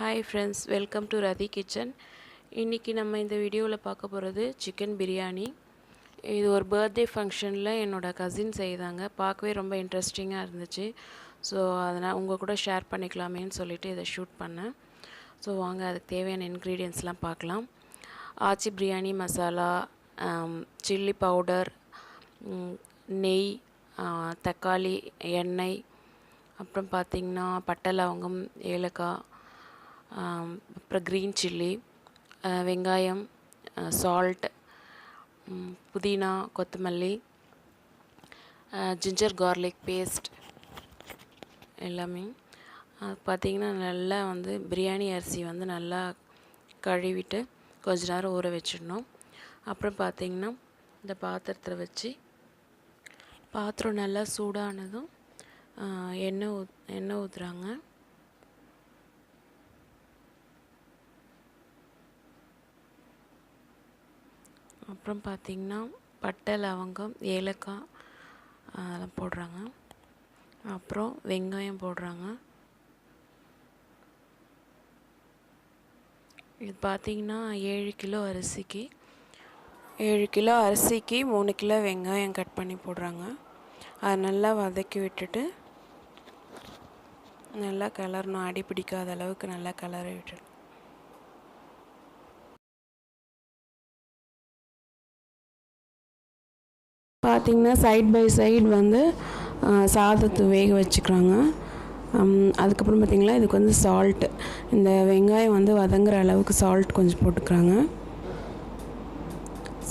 Hi friends, welcome to Radhi Kitchen. இன்னைக்கு நம்ம இந்த வீடியோல பார்க்க போறது chicken biryani. இது ஒரு பர்த்டே ஃபங்க்ஷன்ல என்னோட கசின் செய்தாங்க. பார்க்கவே ரொம்ப இன்ட்ரஸ்டிங்கா இருந்துச்சு. ஸோ அதனால் உங்க கூட ஷேர் பண்ணிக்கலாமேன்னு சொல்லிட்டு இதை ஷூட் பண்ணேன். ஸோ வாங்க அதுக்கு தேவையான இன்க்ரீடியன்ட்ஸ்லாம் பார்க்கலாம். ஆச்சி பிரியாணி மசாலா, சில்லி பவுடர், நெய், தக்காளி, எண்ணெய், அப்புறம் பார்த்திங்கன்னா பட்டை லவங்கம், ஏலக்காய், அப்புறம் க்ரீன் சில்லி, வெங்காயம், சால்ட், புதினா, கொத்தமல்லி, ஜிஞ்சர் கார்லிக் பேஸ்ட் எல்லாமே. பார்த்திங்கன்னா நல்லா பிரியாணி அரிசி நல்லா கழுவிட்டு கொஞ்ச நேரம் ஊற வச்சிடணும். அப்புறம் பார்த்திங்கன்னா இந்த பாத்திரத்தில் வச்சு பாத்திரம் நல்லா சூடானதும் எண்ணெய் ஊற்றுறாங்க. அப்புறம் பார்த்திங்கன்னா பட்டை லவங்கம் ஏலக்காய் அதெல்லாம் போடுறாங்க. அப்புறம் வெங்காயம் போடுறாங்க. இது பார்த்திங்கன்னா 7 கிலோ அரிசிக்கு 3 கிலோ வெங்காயம் கட் பண்ணி போடுறாங்க. அதை நல்லா வதக்கி விட்டுட்டு நல்லா கிளறணும். அடி பிடிக்காத அளவுக்கு நல்லா கிளறி விட்டுட்டு பார்த்திங்கன்னா சைட் பை சைடு சாதத்தை வேக வச்சுக்கிறாங்க. அதுக்கப்புறம் பார்த்திங்கன்னா இதுக்கு சால்ட்டு, இந்த வெங்காயம் வதங்குற அளவுக்கு சால்ட் கொஞ்சம் போட்டுக்கிறாங்க.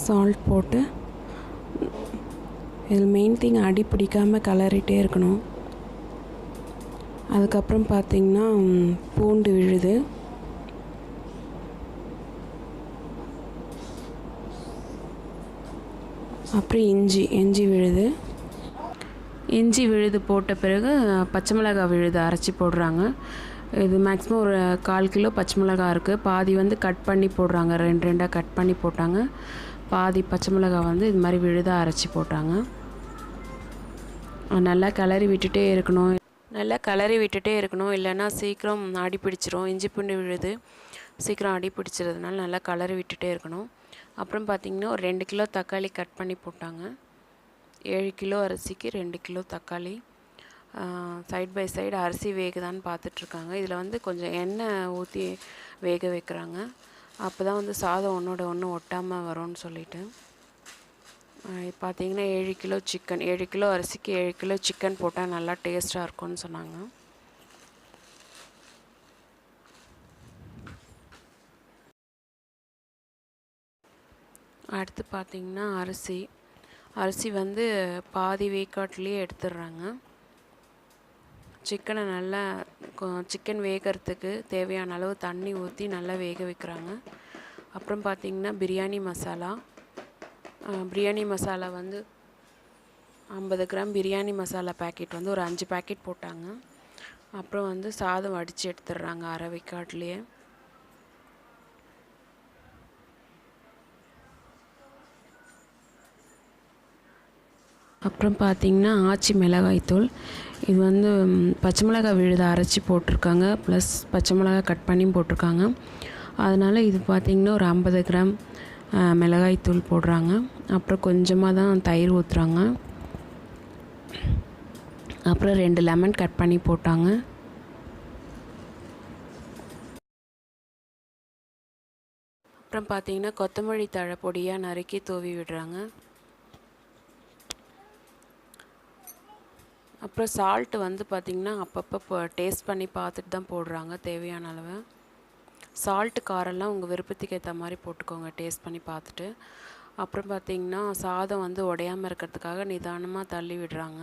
சால்ட் போட்டு இதில் மெயின் திங் அடி பிடிக்காமல் கிளறிட்டே இருக்கணும். அதுக்கப்புறம் பார்த்திங்கன்னா பூண்டு விழுது, அப்புறம் இஞ்சி விழுது போட்ட பிறகு பச்சை மிளகாய் விழுது அரைச்சி போடுறாங்க. இது மேக்ஸிமம் ஒரு 1/4 கிலோ பச்சை மிளகாய் இருக்குது. பாதி கட் பண்ணி போடுறாங்க, 2 கட் பண்ணி போட்டாங்க. பாதி பச்சை மிளகாய் இது மாதிரி விழுதாக அரைச்சி போட்டாங்க. நல்லா கிளறி விட்டுட்டே இருக்கணும். இல்லைன்னா சீக்கிரம் அடி பிடிச்சிரும். இஞ்சி பூண்டு விழுது சீக்கிரம் அடி பிடிச்சிறதுனால நல்லா கிளறி விட்டுட்டே இருக்கணும். அப்புறம் பார்த்திங்கன்னா ஒரு 2 கிலோ தக்காளி கட் பண்ணி போட்டாங்க. 7 கிலோ அரிசிக்கு 2 கிலோ தக்காளி. சைட் பை சைடு அரிசி வேகுதான்னு பார்த்துட்ருக்காங்க. இதில் கொஞ்சம் எண்ணெய் ஊற்றி வேக வைக்கிறாங்க. அப்போ தான் சாதம் ஒன்றோட ஒன்று ஒட்டாமல் வரும்னு சொல்லிட்டு. பார்த்திங்கன்னா 7 கிலோ அரிசிக்கு 7 கிலோ சிக்கன் போட்டால் நல்லா டேஸ்ட்டாக இருக்கும்னு சொன்னாங்க. அடுத்து பார்த்திங்கன்னா அரிசி பாதி வேக்காட்லேயே எடுத்துடுறாங்க. சிக்கன் வேகிறதுக்கு தேவையான அளவு தண்ணி ஊற்றி நல்லா வேக வைக்கிறாங்க. அப்புறம் பார்த்திங்கன்னா பிரியாணி மசாலா 50 கிராம் பிரியாணி மசாலா பேக்கெட் ஒரு 5 பேக்கெட் போட்டாங்க. அப்புறம் சாதம் வடித்து எடுத்துடுறாங்க அரை வேக்காட்லேயே. அப்புறம் பார்த்திங்கன்னா ஆச்சி மிளகாய்த்தூள், இது பச்சை மிளகாய் விழுத அரைச்சி போட்டிருக்காங்க, ப்ளஸ் பச்சை மிளகாய் கட் பண்ணி போட்டிருக்காங்க. அதனால் இது பார்த்திங்கன்னா ஒரு 50 கிராம் மிளகாய்த்தூள் போடுறாங்க. அப்புறம் கொஞ்சமாக தான் தயிர் ஊற்றுறாங்க. அப்புறம் 2 லெமன் கட் பண்ணி போட்டாங்க. அப்புறம் பார்த்திங்கன்னா கொத்தமல்லி தழை பொடியாக நறுக்கி தூவி விடுறாங்க. அப்புறம் சால்ட்டு பார்த்திங்கன்னா அப்பப்போ டேஸ்ட் பண்ணி பார்த்துட்டு தான் போடுறாங்க தேவையான அளவு. சால்ட்டு காரெல்லாம் உங்கள் விருப்பத்துக்கு ஏற்ற மாதிரி போட்டுக்கோங்க, டேஸ்ட் பண்ணி பார்த்துட்டு. அப்புறம் பார்த்திங்கன்னா சாதம் உடையாமல் இருக்கிறதுக்காக நிதானமாக தள்ளி விடுறாங்க.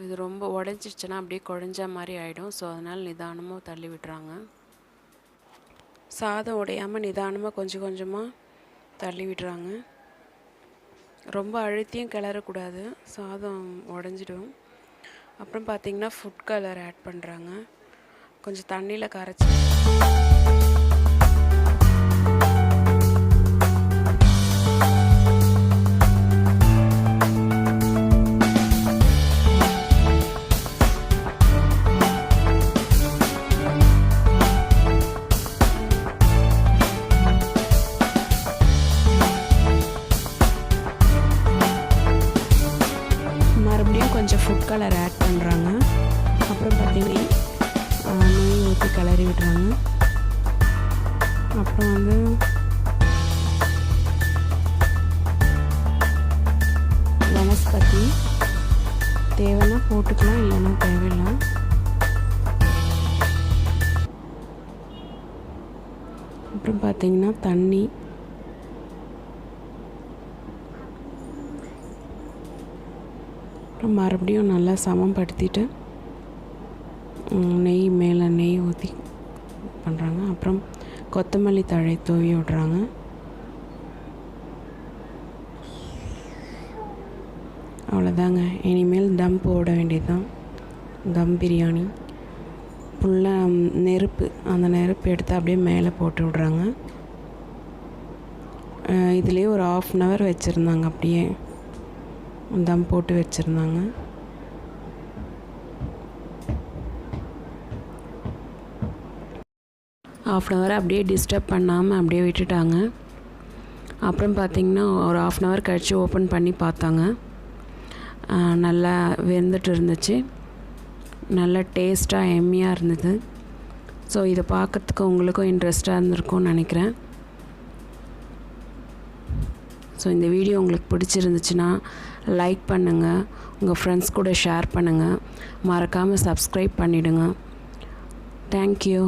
இது ரொம்ப உடஞ்சிடுச்சுன்னா அப்படியே குழஞ்ச மாதிரி ஆகிடும். ஸோ அதனால் நிதானமாக தள்ளி விடுறாங்க. சாதம் உடையாமல் நிதானமாக கொஞ்சம் கொஞ்சமாக தள்ளி விடுறாங்க. ரொம்ப அழுத்தியும் கிளறக்கூடாது, சாதம் உடஞ்சிடும். அப்புறம் பார்த்திங்கன்னா ஃபுட் கலர் ஆட் பண்ணுறாங்க. கொஞ்சம் தண்ணியில் கரைச்சி அப்புறம் பார்த்திங்கன்னா நெய் ஊற்றி கிளறி விடுறாங்க. அப்புறம் வந்து வனஸ்பதி தேவைன்னா போட்டுக்கலாம், இல்லைன்னா தேவையில்லை. அப்புறம் பார்த்திங்கன்னா தண்ணி, அப்புறம் மறுபடியும் நல்லா சமப்படுத்திட்டு நெய் மேலே நெய் ஊற்றி பண்ணுறாங்க. அப்புறம் கொத்தமல்லி தழை தூவி விடுறாங்க. அவ்வளோதாங்க. இனிமேல் தம் போட வேண்டியது தான். தம் பிரியாணி ஃபுல்லாக நெருப்பு, அந்த நெருப்பு எடுத்து அப்படியே மேலே போட்டு விட்றாங்க. இதுலேயே ஒரு 1/2 hour வச்சுருந்தாங்க, அப்படியே தம் போட்டு வச்சுருந்தாங்க. ½ hour அப்படியே டிஸ்டர்ப் பண்ணாமல் அப்படியே விட்டுட்டாங்க. அப்புறம் பார்த்திங்கன்னா ஒரு ½ hour கழித்து ஓப்பன் பண்ணி பார்த்தாங்க. நல்லா வெந்துட்டு இருந்துச்சு. நல்ல டேஸ்ட்டாக எம்மியாக இருந்தது. ஸோ இதை பார்க்குறதுக்கு உங்களுக்கும் இன்ட்ரெஸ்ட்டாக இருந்திருக்கும்னு நினைக்கிறேன். ஸோ இந்த வீடியோ உங்களுக்கு பிடிச்சிருந்துச்சுன்னா லைக் பண்ணுங்கள், உங்கள் ஃப்ரெண்ட்ஸ் கூட ஷேர் பண்ணுங்கள், மறக்காமல் சப்ஸ்கிரைப் பண்ணிவிடுங்க. தேங்க்யூ.